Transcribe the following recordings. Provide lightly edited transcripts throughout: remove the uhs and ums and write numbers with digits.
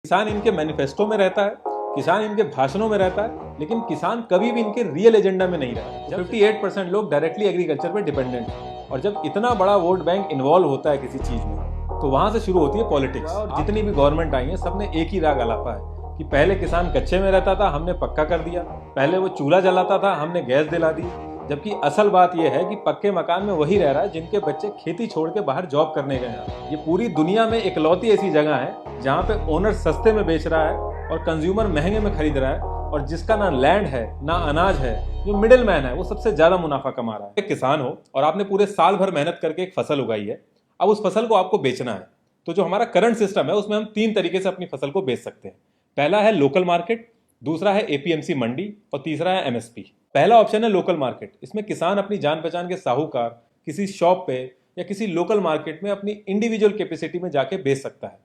किसान इनके मैनिफेस्टो में रहता है, किसान इनके भाषणों में रहता है, लेकिन किसान कभी भी इनके रियल एजेंडा में नहीं रहा। 58% लोग डायरेक्टली एग्रीकल्चर पे डिपेंडेंट हैं और जब इतना बड़ा वोट बैंक इन्वॉल्व होता है किसी चीज में तो वहां से शुरू होती है पॉलिटिक्स। और जितनी भी गवर्नमेंट आई है सबने एक ही राग अलापा है कि पहले किसान कच्चे में रहता था, हमने पक्का कर दिया, पहले वो चूल्हा जलाता था, हमने गैस दिला दी। जबकि असल बात यह है कि पक्के मकान में वही रह रहा है जिनके बच्चे खेती छोड़ के बाहर जॉब करने गए हैं। ये पूरी दुनिया में इकलौती ऐसी जगह है जहाँ पे ओनर सस्ते में बेच रहा है और कंज्यूमर महंगे में खरीद रहा है, और जिसका ना लैंड है ना अनाज है, जो मिडिल मैन है वो सबसे ज्यादा मुनाफा कमा रहा है। एक किसान हो और आपने पूरे साल भर मेहनत करके एक फसल उगाई है, अब उस फसल को आपको बेचना है, तो जो हमारा करंट सिस्टम है उसमें हम 3 तरीके से अपनी फसल को बेच सकते हैं। पहला है लोकल मार्केट, दूसरा है एपीएमसी मंडी और तीसरा है एमएसपी। पहला ऑप्शन है लोकल मार्केट। इसमें किसान अपनी जान पहचान के साहूकार किसी शॉप पे या किसी लोकल मार्केट में अपनी इंडिविजुअल कैपेसिटी में जाके बेच सकता है।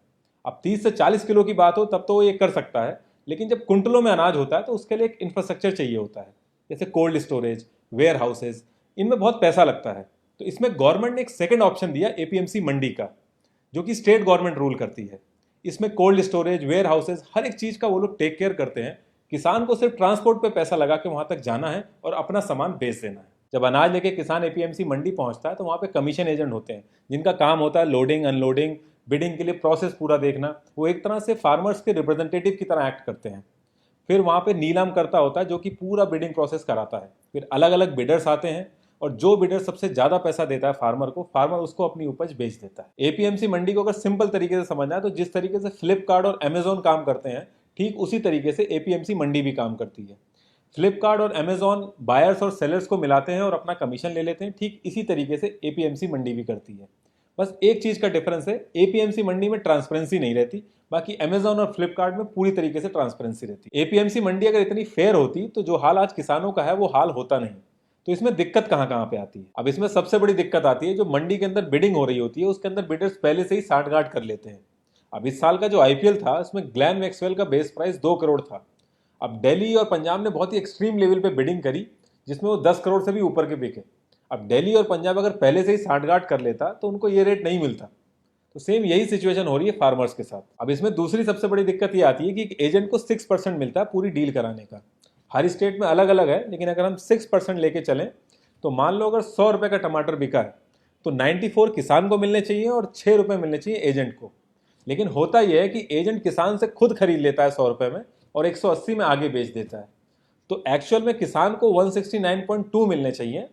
अब 30 से 40 किलो की बात हो तब तो वो ये कर सकता है, लेकिन जब कुंटलों में अनाज होता है तो उसके लिए एक इंफ्रास्ट्रक्चर चाहिए होता है, जैसे कोल्ड स्टोरेज, वेयर हाउसेज, इनमें बहुत पैसा लगता है। तो इसमें गवर्नमेंट ने एक सेकंड ऑप्शन दिया एपीएमसी मंडी का, जो कि स्टेट गवर्नमेंट रूल करती है। इसमें कोल्ड स्टोरेज, वेयर हाउसेज, हर एक चीज का वो लोग टेक केयर करते हैं। किसान को सिर्फ ट्रांसपोर्ट पे पैसा लगा के वहां तक जाना है और अपना सामान बेच देना है। जब अनाज लेके किसान एपीएमसी मंडी पहुंचता है तो वहां पे कमीशन एजेंट होते हैं जिनका काम होता है लोडिंग, अनलोडिंग, बिडिंग के लिए प्रोसेस पूरा देखना। वो एक तरह से फार्मर्स के रिप्रेजेंटेटिव की तरह एक्ट करते हैं। फिर वहां पे नीलाम करता होता है जो कि पूरा बिडिंग प्रोसेस कराता है। फिर अलग अलग बिडर्स आते हैं और जो बिडर सबसे ज्यादा पैसा देता है फार्मर को, फार्मर उसको अपनी उपज बेच देता है। एपीएमसी मंडी को अगर सिंपल तरीके से समझना है तो जिस तरीके से फ्लिपकार्ट और अमेजोन काम करते हैं, ठीक उसी तरीके से एपीएमसी मंडी भी काम करती है। फ्लिपकार्ट और अमेजोन बायर्स और सेलर्स को मिलाते हैं और अपना कमीशन ले लेते हैं, ठीक इसी तरीके से एपीएमसी मंडी भी करती है। बस एक चीज का डिफरेंस है, एपीएमसी मंडी में ट्रांसपेरेंसी नहीं रहती, बाकी अमेजोन और फ्लिपकार्ट में पूरी तरीके से ट्रांसपेरेंसी रहती है। एपीएमसी मंडी अगर इतनी फेयर होती तो जो हाल आज किसानों का है वो हाल होता नहीं। तो इसमें दिक्कत कहाँ कहाँ पे आती है? अब इसमें सबसे बड़ी दिक्कत आती है जो मंडी के अंदर बिडिंग हो रही होती है उसके अंदर बिडर्स पहले से ही साठगांठ कर लेते हैं। अब इस साल का जो आईपीएल था उसमें ग्लेन मैक्सवेल का बेस प्राइस 2 करोड़ था। अब दिल्ली और पंजाब ने बहुत ही एक्सट्रीम लेवल पे बिडिंग करी जिसमें वो 10 करोड़ से भी ऊपर के बिके। अब दिल्ली और पंजाब अगर पहले से ही साठगांठ कर लेता तो उनको ये रेट नहीं मिलता। तो सेम यही सिचुएशन हो रही है फार्मर्स के साथ। अब इसमें दूसरी सबसे बड़ी दिक्कत ये आती है कि एक एजेंट को 6% मिलता है पूरी डील कराने का। हर स्टेट में अलग अलग है, लेकिन अगर हम 6% लेके चलें तो मान लो अगर 100 रुपए का टमाटर बिका है तो 94 किसान को मिलने चाहिए और 6 रुपए मिलने चाहिए एजेंट को। लेकिन होता यह है कि एजेंट किसान से खुद खरीद लेता है 100 रुपए में और 180 में आगे बेच देता है। तो एक्चुअल में किसान को 169.2 मिलने चाहिए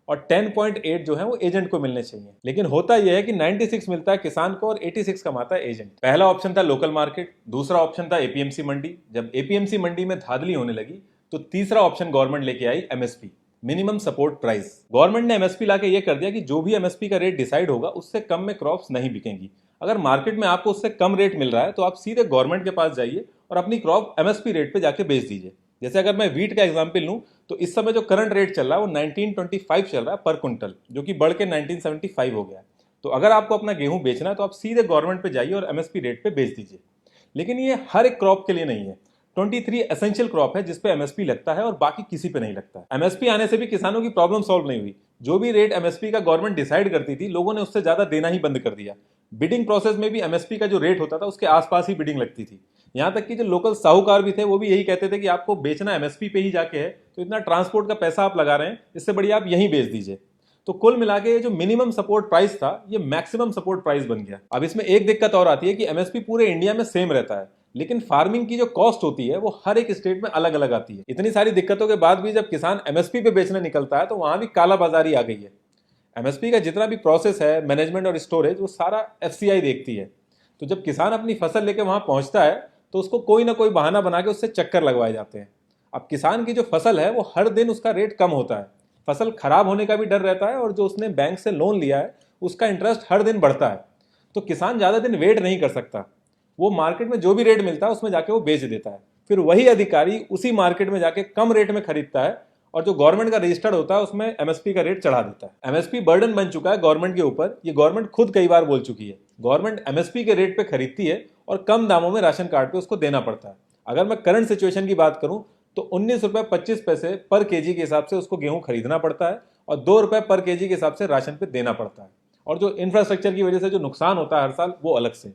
और 10.8 जो है वो एजेंट को मिलने चाहिए। लेकिन होता यह है कि 96 मिलता है किसान को और 86 कमाता है एजेंट। पहला ऑप्शन था लोकल मार्केट, दूसरा ऑप्शन था एपीएमसी मंडी। जब एपीएमसी मंडी में धांधली होने लगी तो तीसरा ऑप्शन गवर्नमेंट लेके आई MSP, minimum support price. Government ने एमएसपी लाके ये कर दिया कि जो भी एमएसपी का रेट डिसाइड होगा उससे कम में क्रॉप्स नहीं बिकेंगी। अगर मार्केट में आपको उससे कम रेट मिल रहा है तो आप सीधे गवर्नमेंट के पास जाइए और अपनी क्रॉप एमएसपी रेट पे जाके बेच दीजिए। जैसे अगर मैं वीट का एग्जांपल लूं तो इस समय जो करंट रेट चल रहा है वो 1925 चल रहा है पर क्विंटल, जो कि बढ़ के 1975 हो गया है। तो अगर आपको अपना गेहूं बेचना है तो आप सीधे गवर्नमेंट पे जाइए और एमएसपी रेट पे बेच दीजिए। लेकिन ये हर एक क्रॉप के लिए नहीं है। 23 एसेंशियल क्रॉप है जिसपे एमएसपी लगता है और बाकी किसी पे नहीं लगता है। एमएसपी आने से भी किसानों की प्रॉब्लम सॉल्व नहीं हुई। जो भी रेट एमएसपी का गवर्नमेंट डिसाइड करती थी लोगों ने उससे ज्यादा देना ही बंद कर दिया। बिडिंग प्रोसेस में भी एमएसपी का जो रेट होता था उसके आसपास ही बिडिंग लगती थी। यहाँ तक कि जो लोकल साहूकार भी थे वो भी यही कहते थे कि आपको बेचना एमएसपी पे ही जाके है, तो इतना ट्रांसपोर्ट का पैसा आप लगा रहे हैं, इससे बढ़िया आप यहीं बेच दीजिए। तो कुल मिला के जो मिनिमम सपोर्ट प्राइस था ये मैक्सिमम सपोर्ट प्राइस बन गया। अब इसमें एक दिक्कत और आती है कि एमएसपी पूरे इंडिया में सेम रहता है, लेकिन फार्मिंग की जो कॉस्ट होती है वो हर एक स्टेट में अलग अलग आती है। इतनी सारी दिक्कतों के बाद भी जब किसान एमएसपी पे बेचने निकलता है तो वहां भी काला बाजारी आ गई है। एमएसपी का जितना भी प्रोसेस है, मैनेजमेंट और स्टोरेज, वो सारा एफसीआई देखती है। तो जब किसान अपनी फसल लेके वहां पहुंचता है तो उसको कोई ना कोई बहाना बना के उससे चक्कर लगवाए जाते हैं। अब किसान की जो फसल है वो हर दिन उसका रेट कम होता है, फसल खराब होने का भी डर रहता है और जो उसने बैंक से लोन लिया है उसका इंटरेस्ट हर दिन बढ़ता है। तो किसान ज्यादा दिन वेट नहीं कर सकता, वो मार्केट में जो भी रेट मिलता है उसमें जाके वो बेच देता है। फिर वही अधिकारी उसी मार्केट में जाके कम रेट में खरीदता है और जो गवर्नमेंट का रजिस्टर्ड होता है उसमें एमएसपी का रेट चढ़ा देता है। एमएसपी बर्डन बन चुका है गवर्नमेंट के ऊपर, ये गवर्नमेंट खुद कई बार बोल चुकी है। गवर्नमेंट एमएसपी के रेट पे खरीदती है और कम दामों में राशन कार्ड पे उसको देना पड़ता है। अगर मैं करंट सिचुएशन की बात करूं तो 19 रुपए 25 पैसे पर केजी के हिसाब से उसको गेहूं खरीदना पड़ता है और 2 रुपए पर केजी के हिसाब से राशन पे देना पड़ता है। और जो इंफ्रास्ट्रक्चर की वजह से जो नुकसान होता है हर साल वो अलग से।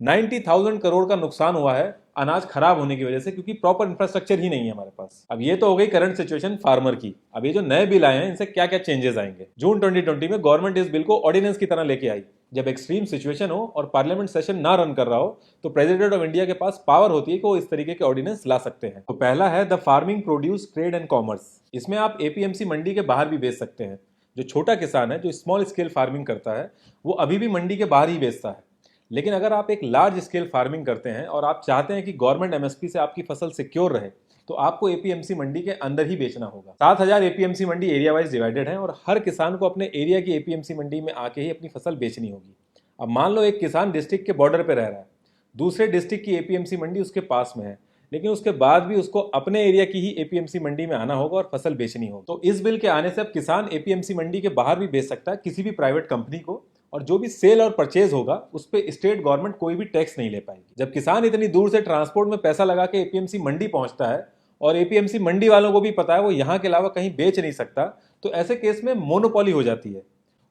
90,000 करोड़ का नुकसान हुआ है अनाज खराब होने की वजह से, क्योंकि प्रॉपर इंफ्रास्ट्रक्चर ही नहीं है हमारे पास। अब ये तो हो गई करंट सिचुएशन फार्मर की। अब ये जो नए बिल आए हैं इनसे क्या क्या चेंजेस आएंगे। जून 2020 में गवर्नमेंट इस बिल को ऑर्डिनेंस की तरह लेके आई। जब एक्सट्रीम सिचुएशन हो और पार्लियामेंट सेशन ना रन कर रहा हो तो प्रेसिडेंट ऑफ इंडिया के पास पावर होती है कि वो इस तरीके के ऑर्डिनेंस ला सकते हैं। तो पहला है the farming produce trade and commerce. इसमें आप एपीएमसी मंडी के बाहर भी बेच सकते हैं। जो छोटा किसान है, जो स्मॉल स्केल फार्मिंग करता है, वो अभी भी मंडी के बाहर ही बेचता है। लेकिन अगर आप एक लार्ज स्केल फार्मिंग करते हैं और आप चाहते हैं कि गवर्नमेंट एमएसपी से आपकी फसल सिक्योर रहे, तो आपको एपीएमसी मंडी के अंदर ही बेचना होगा। 7,000 एपीएमसी मंडी एरिया वाइज डिवाइडेड है और हर किसान को अपने एरिया की एपीएमसी मंडी में आके ही अपनी फसल बेचनी होगी। अब मान लो एक किसान डिस्ट्रिक्ट के बॉर्डर पे रह रहा है, दूसरे डिस्ट्रिक्ट की एपीएमसी मंडी उसके पास में है, लेकिन उसके बाद भी उसको अपने एरिया की ही एपीएमसी मंडी में आना होगा और फसल बेचनी होगी। तो इस बिल के आने से अब किसान एपीएमसी मंडी के बाहर भी बेच सकता है किसी भी प्राइवेट कंपनी को, और जो भी सेल और परचेज होगा उस पर स्टेट गवर्नमेंट कोई भी टैक्स नहीं ले पाएगी। जब किसान इतनी दूर से ट्रांसपोर्ट में पैसा लगा के एपीएमसी मंडी पहुंचता है और एपीएमसी मंडी वालों को भी पता है वो यहाँ के अलावा कहीं बेच नहीं सकता, तो ऐसे केस में मोनोपोली हो जाती है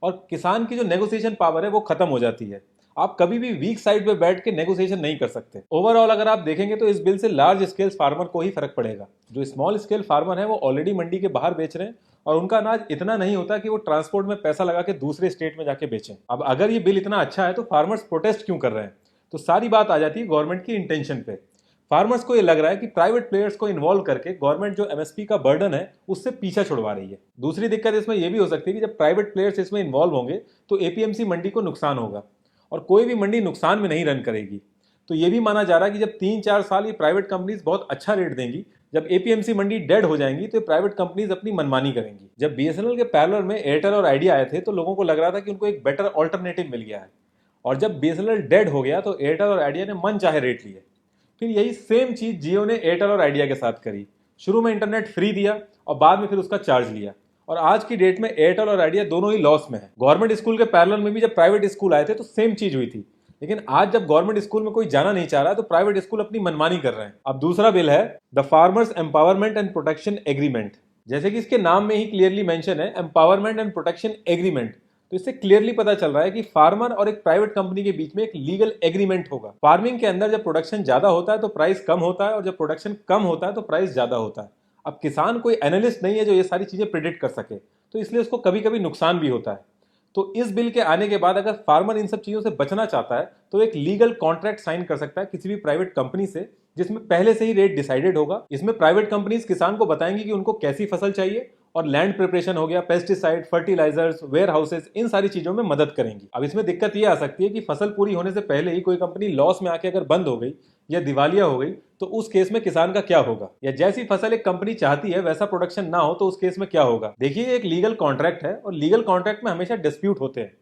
और किसान की जो नेगोशिएशन पावर है वो खत्म हो जाती है। आप कभी भी वीक साइड पे बैठ के नेगोशिएशन नहीं कर सकते। ओवरऑल अगर आप देखेंगे तो इस बिल से लार्ज स्केल फार्मर को ही फर्क पड़ेगा। जो स्मॉल स्केल फार्मर है वो ऑलरेडी मंडी के बाहर बेच रहे हैं और उनका अनाज इतना नहीं होता कि वो ट्रांसपोर्ट में पैसा लगा के दूसरे स्टेट में जाके बेचें। अब अगर ये बिल इतना अच्छा है तो फार्मर्स प्रोटेस्ट क्यों कर रहे हैं? तो सारी बात आ जाती है गवर्नमेंट की इंटेंशन पे। फार्मर्स को ये लग रहा है कि प्राइवेट प्लेयर्स को इन्वॉल्व करके गवर्नमेंट जो एमएसपी का बर्डन है उससे पीछा छुड़वा रही है। दूसरी दिक्कत इसमें यह भी हो सकती है कि जब प्राइवेट प्लेयर्स इसमें इन्वॉल्व होंगे तो एपीएमसी मंडी को नुकसान होगा और कोई भी मंडी नुकसान में नहीं रन करेगी। तो ये भी माना जा रहा है कि जब 3-4 साल ये प्राइवेट कंपनीज बहुत अच्छा रेट देंगी, जब एपीएमसी मंडी डेड हो जाएंगी तो प्राइवेट कंपनीज अपनी मनमानी करेंगी। जब बीएसएनएल के पैरेलल में एयरटेल और आइडिया आए थे तो लोगों को लग रहा था कि उनको एक बेटर ऑल्टरनेटिव मिल गया है, और जब बीएसएनएल डेड हो गया तो एयरटेल और आइडिया ने मन चाहे रेट लिए। फिर यही सेम चीज जियो ने एयरटेल और आइडिया के साथ करी। शुरू में इंटरनेट फ्री दिया और बाद में फिर उसका चार्ज लिया, और आज की डेट में एयरटेल और आइडिया दोनों ही लॉस में है। गवर्नमेंट स्कूल के पैरेलल में भी जब प्राइवेट स्कूल आए थे तो सेम चीज हुई थी, लेकिन आज जब गवर्नमेंट स्कूल में कोई जाना नहीं चाह रहा तो प्राइवेट स्कूल अपनी मनमानी कर रहे हैं। अब दूसरा बिल है the farmers empowerment and protection agreement. जैसे कि इसके नाम में ही क्लियरली मेंशन है एम्पावरमेंट एंड प्रोटेक्शन एग्रीमेंट, तो इससे क्लियरली पता चल रहा है कि फार्मर और एक प्राइवेट कंपनी के बीच में एक लीगल एग्रीमेंट होगा। फार्मिंग के अंदर जब प्रोडक्शन ज्यादा होता है तो प्राइस कम होता है और जब प्रोडक्शन कम होता है तो प्राइस ज्यादा होता है। अब किसान कोई एनालिस्ट नहीं है जो ये सारी चीजें प्रिडिक्ट कर सके, तो इसलिए उसको कभी कभी नुकसान भी होता है। तो इस बिल के आने के बाद अगर फार्मर इन सब चीजों से बचना चाहता है तो एक लीगल कॉन्ट्रैक्ट साइन कर सकता है किसी भी प्राइवेट कंपनी से, जिसमें पहले से ही रेट डिसाइडेड होगा। इसमें प्राइवेट कंपनीज किसान को बताएंगी कि उनको कैसी फसल चाहिए, और लैंड प्रिपरेशन हो गया, पेस्टिसाइड, फर्टिलाइजर्स, वेयर हाउसेज, इन सारी चीजों में मदद करेंगी। अब इसमें दिक्कत ये आ सकती है कि फसल पूरी होने से पहले ही कोई कंपनी लॉस में आके अगर बंद हो गई या दिवालिया हो गई तो उस केस में किसान का क्या होगा, या जैसी फसल एक कंपनी चाहती है वैसा प्रोडक्शन ना हो तो उस केस में क्या होगा। देखिए, एक लीगल कॉन्ट्रैक्ट है और लीगल कॉन्ट्रैक्ट में हमेशा डिस्प्यूट होते हैं,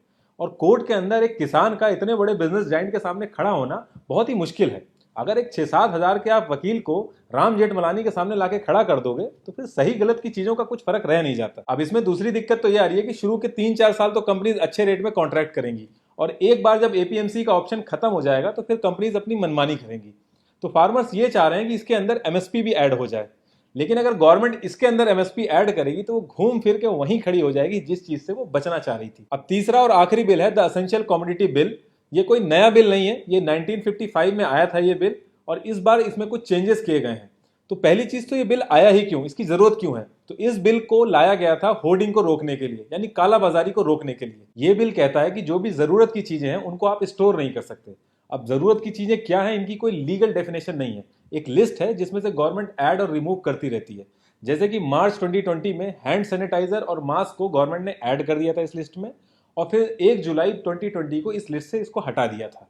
और कोर्ट के अंदर एक किसान का इतने बड़े बिजनेस जाइंट के सामने खड़ा होना बहुत ही मुश्किल है। अगर एक 6-7 हजार के आप वकील को राम जेठमलानी के सामने लाके खड़ा कर दोगे तो फिर सही गलत की चीजों का कुछ फर्क रह नहीं जाता। अब इसमें दूसरी दिक्कत तो ये आ रही है कि शुरू के 3-4 साल तो कंपनीज अच्छे रेट में कॉन्ट्रैक्ट करेंगी, और एक बार जब एपीएमसी का ऑप्शन खत्म हो जाएगा तो फिर कंपनीज अपनी मनमानी करेंगी। तो फार्मर्स ये चाह रहे हैं कि इसके अंदर एमएसपी भी ऐड हो जाए, लेकिन अगर गवर्नमेंट इसके अंदर एमएसपी ऐड करेगी तो वो घूम फिर के वहीं खड़ी हो जाएगी जिस चीज से वो बचना चाह रही थी। अब तीसरा और आखिरी बिल है द एसेंशियल कमोडिटी बिल। ये कोई नया बिल नहीं है, ये 1955 में आया था ये बिल, और इस बार इसमें कुछ चेंजेस किए गए हैं। तो पहली चीज तो ये बिल आया ही क्यों, इसकी जरूरत क्यों है? तो इस बिल को लाया गया था होर्डिंग को रोकने के लिए, यानी कालाबाजारी को रोकने के लिए। ये बिल कहता है कि जो भी जरूरत की चीजें हैं उनको आप स्टोर नहीं कर सकते। अब जरूरत की चीजें क्या है, इनकी कोई लीगल डेफिनेशन नहीं है, एक लिस्ट है जिसमें से गवर्नमेंट ऐड और रिमूव करती रहती है। जैसे कि मार्च 2020 में हैंड सैनिटाइजर और मास्क को गवर्नमेंट ने ऐड कर दिया था इस लिस्ट में, और फिर 1 जुलाई 2020 को इस लिस्ट से इसको हटा दिया था।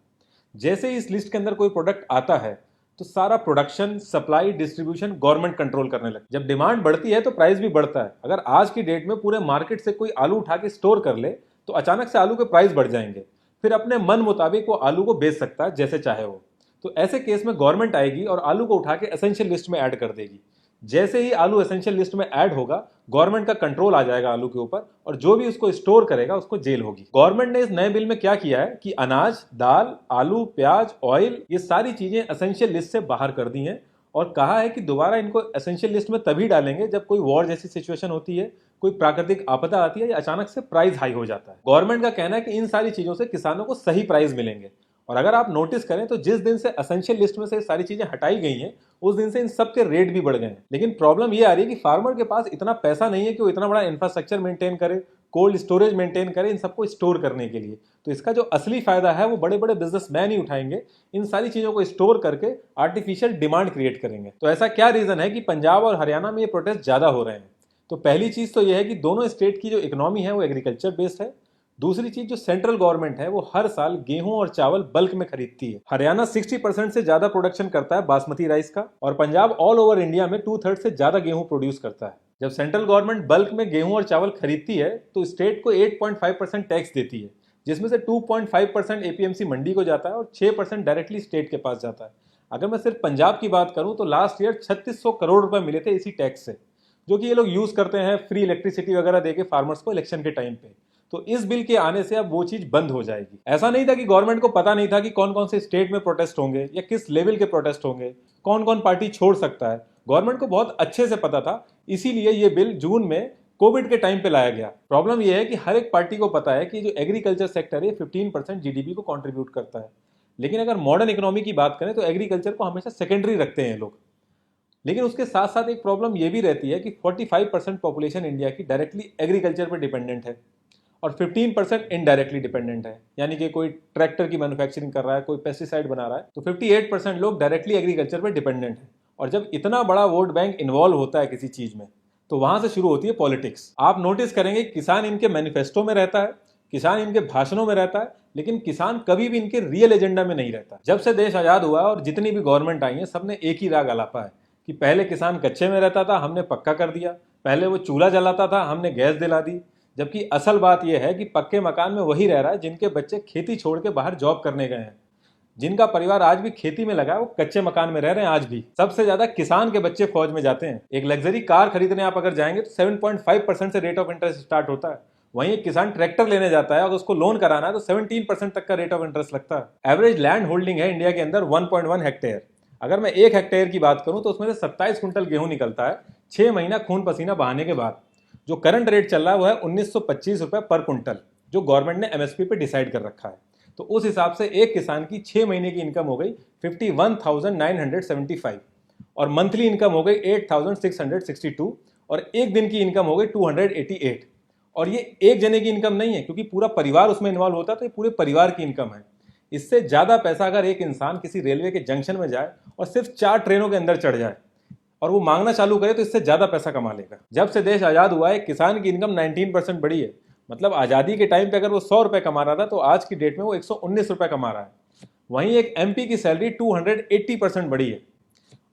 जैसे ही इस लिस्ट के अंदर कोई प्रोडक्ट आता है तो सारा production, supply, distribution government control करने लगती है। जब डिमांड बढ़ती है तो प्राइस भी बढ़ता है। अगर आज की डेट में पूरे मार्केट से कोई आलू उठा के स्टोर कर ले तो अचानक से आलू के प्राइस बढ़ जाएंगे, फिर अपने मन मुताबिक वो आलू को बेच सकता है जैसे चाहे वो। तो ऐसे केस में गवर्नमेंट आएगी और आलू को उठा के एसेंशियल लिस्ट में ऐड कर देगी। जैसे ही आलू एसेंशियल लिस्ट में ऐड होगा, गवर्नमेंट का कंट्रोल आ जाएगा आलू के ऊपर, और जो भी उसको स्टोर करेगा उसको जेल होगी। गवर्नमेंट ने इस नए बिल में क्या किया है कि अनाज, दाल, आलू, प्याज, ऑयल, ये सारी चीजें एसेंशियल लिस्ट से बाहर कर दी हैं, और कहा है कि दोबारा इनको एसेंशियल लिस्ट में तभी डालेंगे जब कोई वॉर जैसी सिचुएशन होती है, कोई प्राकृतिक आपदा आती है या अचानक से प्राइस हाई हो जाता है। गवर्नमेंट का कहना है कि इन सारी चीजों से किसानों को सही प्राइस मिलेंगे, और अगर आप नोटिस करें तो जिस दिन से असेंशियल लिस्ट में से सारी चीजें हटाई गई हैं उस दिन से इन सब के रेट भी बढ़ गए हैं। लेकिन प्रॉब्लम ये आ रही है कि फार्मर के पास इतना पैसा नहीं है कि वो इतना बड़ा इंफ्रास्ट्रक्चर मेंटेन करे, कोल्ड स्टोरेज मेंटेन करे इन सबको स्टोर करने के लिए। तो इसका जो असली फायदा है वो बड़े बड़े बिजनेसमैन ही उठाएंगे, इन सारी चीजों को स्टोर करके आर्टिफिशियल डिमांड क्रिएट करेंगे। तो ऐसा क्या रीजन है कि पंजाब और हरियाणा में ये प्रोटेस्ट ज्यादा हो रहे हैं? तो पहली चीज तो यह है कि दोनों स्टेट की जो इकोनॉमी है वो एग्रीकल्चर बेस्ड है। दूसरी चीज, जो सेंट्रल गवर्नमेंट है वो हर साल गेहूं और चावल बल्क में खरीदती है। हरियाणा 60% से ज्यादा प्रोडक्शन करता है बासमती राइस का, और पंजाब ऑल ओवर इंडिया में 2/3 से ज्यादा गेहूं प्रोड्यूस करता है। जब सेंट्रल गवर्नमेंट बल्क में गेहूं और चावल खरीदती है तो स्टेट को 8.5% टैक्स देती है, जिसमें से 2.5% एपीएमसी मंडी को जाता है और 6% डायरेक्टली स्टेट के पास जाता है। अगर मैं सिर्फ पंजाब की बात करूं तो लास्ट ईयर 3600 करोड़ रुपए मिले थे इसी टैक्स से, जो कि ये लोग यूज करते हैं फ्री इलेक्ट्रिसिटी वगैरह देके फार्मर्स को इलेक्शन के टाइम पे। तो इस बिल के आने से अब वो चीज बंद हो जाएगी। ऐसा नहीं था कि गवर्नमेंट को पता नहीं था कि कौन कौन से स्टेट में प्रोटेस्ट होंगे या किस लेवल के प्रोटेस्ट होंगे, कौन कौन पार्टी छोड़ सकता है। गवर्नमेंट को बहुत अच्छे से पता था, इसीलिए ये बिल जून में कोविड के टाइम पे लाया गया। प्रॉब्लम यह है कि हर एक पार्टी को पता है कि जो एग्रीकल्चर सेक्टर है 15% जीडीपी को कंट्रीब्यूट करता है। लेकिन अगर मॉडर्न इकोनॉमी की बात करें तो एग्रीकल्चर को हमेशा सेकेंडरी रखते हैं लोग। लेकिन उसके साथ साथ एक प्रॉब्लम यह भी रहती है कि 45% पॉपुलेशन इंडिया की डायरेक्टली एग्रीकल्चर पर डिपेंडेंट है और 15% इनडायरेक्टली डिपेंडेंट है। यानी कि कोई ट्रैक्टर की मैन्युफैक्चरिंग कर रहा है, कोई पेस्टिसाइड बना रहा है, तो 58% लोग डायरेक्टली एग्रीकल्चर पर डिपेंडेंट है। और जब इतना बड़ा वोट बैंक इन्वॉल्व होता है किसी चीज में तो वहां से शुरू होती है पॉलिटिक्स। आप नोटिस करेंगे किसान इनके मैनिफेस्टो में रहता है, किसान इनके भाषणों में रहता है, लेकिन किसान कभी भी इनके रियल एजेंडा में नहीं रहता। जब से देश आजाद हुआ और जितनी भी गवर्नमेंट आई है सबने एक ही राग आलापा है कि पहले किसान कच्चे में रहता था, हमने पक्का कर दिया, पहले वो चूल्हा जलाता था, हमने गैस दिला दी। जबकि असल बात यह है कि पक्के मकान में वही रह रहा है जिनके बच्चे खेती छोड़ के बाहर जॉब करने गए हैं, जिनका परिवार आज भी खेती में लगा है, वो कच्चे मकान में रह रहे हैं आज भी। सबसे ज्यादा किसान के बच्चे फौज में जाते हैं। एक लग्जरी कार खरीदने आप अगर जाएंगे तो 7.5% से रेट ऑफ इंटरेस्ट स्टार्ट होता है। वहीं एक किसान ट्रैक्टर लेने जाता है और उसको लोन कराना है तो 17% तक का रेट ऑफ इंटरेस्ट लगता है। एवरेज लैंड होल्डिंग है इंडिया के अंदर 1.1 हेक्टेयर। अगर मैं 1 हेक्टेयर की बात करूं तो उसमें से 27 कुंटल गेहूं निकलता है 6 महीना खून पसीना बहाने के बाद। जो करंट रेट चल रहा है वो है 1925 रुपए पर कुंटल, जो गवर्नमेंट ने एमएसपी पे डिसाइड कर रखा है। तो उस हिसाब से एक किसान की 6 महीने की इनकम हो गई 51,975 और मंथली इनकम हो गई 8,662 और एक दिन की इनकम हो गई 288। और ये एक जने की इनकम नहीं है, क्योंकि पूरा परिवार उसमें इन्वॉल्व होता है, तो ये पूरे परिवार की इनकम है। इससे ज्यादा पैसा अगर एक इंसान किसी रेलवे के जंक्शन में जाए और सिर्फ 4 ट्रेनों के अंदर चढ़ जाए और वो मांगना चालू करे तो इससे ज्यादा पैसा कमा लेगा। जब से देश आजाद हुआ है किसान की इनकम 19% बढ़ी है। मतलब आजादी के टाइम पे अगर वो 100 रुपए कमा रहा था तो आज की डेट में वो 119 रुपए कमा रहा है। वहीं एक एमपी की सैलरी 280% बढ़ी है।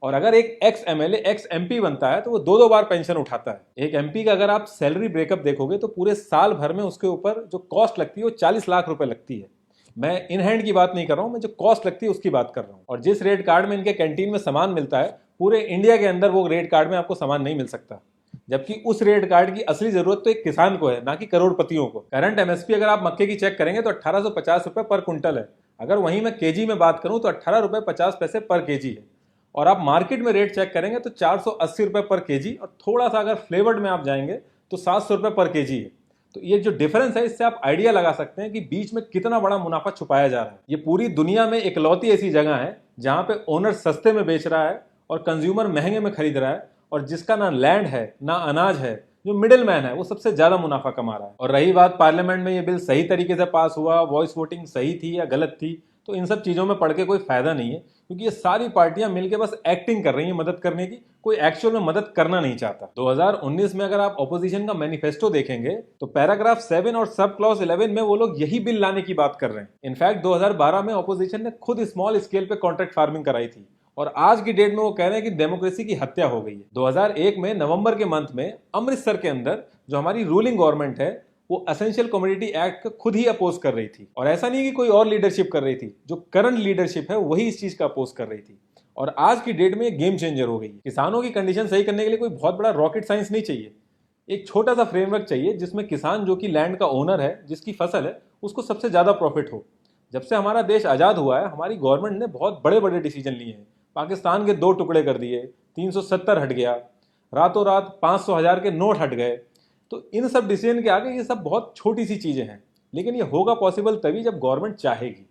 और अगर एक एक्स एमएलए एक्स एमपी बनता है तो वो 2-2 बार पेंशन उठाता है। एक एमपी का अगर आप सैलरी ब्रेकअप देखोगे तो पूरे साल भर में उसके ऊपर जो कॉस्ट लगती है वो 40 लाख रुपए लगती है। मैं इन हैंड की बात नहीं कर रहा हूं, मैं जो कॉस्ट लगती है उसकी बात कर रहा हूं। और जिस रेट कार्ड में इनके कैंटीन में सामान मिलता है पूरे इंडिया के अंदर वो रेट कार्ड में आपको सामान नहीं मिल सकता। जबकि उस रेट कार्ड की असली जरूरत तो एक किसान को है, ना कि करोड़पतियों को। करंट एमएसपी अगर आप मक्के की चेक करेंगे तो 1850 रुपए पर कुंटल है। अगर वहीं मैं केजी में बात करूं तो 18 रुपए 50 पैसे पर केजी है। और आप मार्केट में रेट चेक करेंगे तो 480 रुपए पर केजी, और थोड़ा सा अगर फ्लेवर्ड में आप जाएंगे तो 700 रुपए पर केजी है। तो ये जो डिफरेंस है इससे आप आइडिया लगा सकते हैं कि बीच में कितना बड़ा मुनाफा छुपाया जा रहा है। ये पूरी दुनिया में इकलौती ऐसी जगह है जहां पे ओनर सस्ते में बेच रहा है और कंज्यूमर महंगे में खरीद रहा है, और जिसका ना लैंड है ना अनाज है, जो मिडिल मैन है वो सबसे ज्यादा मुनाफा कमा रहा है। और रही बात पार्लियामेंट में ये बिल सही तरीके से पास हुआ, वॉइस वोटिंग सही थी या गलत थी, तो इन सब चीजों में पढ़ के कोई फायदा नहीं है, क्योंकि ये सारी पार्टियां मिलकर बस एक्टिंग कर रही हैं मदद करने की, कोई एक्चुअल में मदद करना नहीं चाहता। 2019 में अगर आप ऑपोजिशन का मैनिफेस्टो देखेंगे तो पैराग्राफ 7 और सब क्लॉज 11 में वो लोग यही बिल लाने की बात कर रहे हैं। इनफैक्ट 2012 में ऑपोजिशन ने खुद स्मॉल स्केल पे कॉन्ट्रैक्ट फार्मिंग कराई थी, और आज की डेट में वो कह रहे हैं कि डेमोक्रेसी की हत्या हो गई है। 2001 में नवंबर के मंथ में अमृतसर के अंदर जो हमारी रूलिंग गवर्नमेंट है वो एसेंशियल कमोडिटी एक्ट को खुद ही अपोज कर रही थी। और ऐसा नहीं कि कोई और लीडरशिप कर रही थी, जो करंट लीडरशिप है वही इस चीज का अपोज कर रही थी। और आज की डेट में ये गेम चेंजर हो गई है। किसानों की कंडीशन सही करने के लिए कोई बहुत बड़ा रॉकेट साइंस नहीं चाहिए, एक छोटा सा फ्रेमवर्क चाहिए जिसमें किसान जो कि लैंड का ओनर है, जिसकी फसल है, उसको सबसे ज्यादा प्रॉफिट हो। जब से हमारा देश आजाद हुआ है हमारी गवर्नमेंट ने बहुत बड़े बड़े डिसीजन लिए हैं। पाकिस्तान के 2 टुकड़े कर दिए, 370 हट गया, रातों रात 500,000 के नोट हट गए। तो इन सब डिसीजन के आगे ये सब बहुत छोटी सी चीजें हैं, लेकिन ये होगा पॉसिबल तभी जब गवर्नमेंट चाहेगी।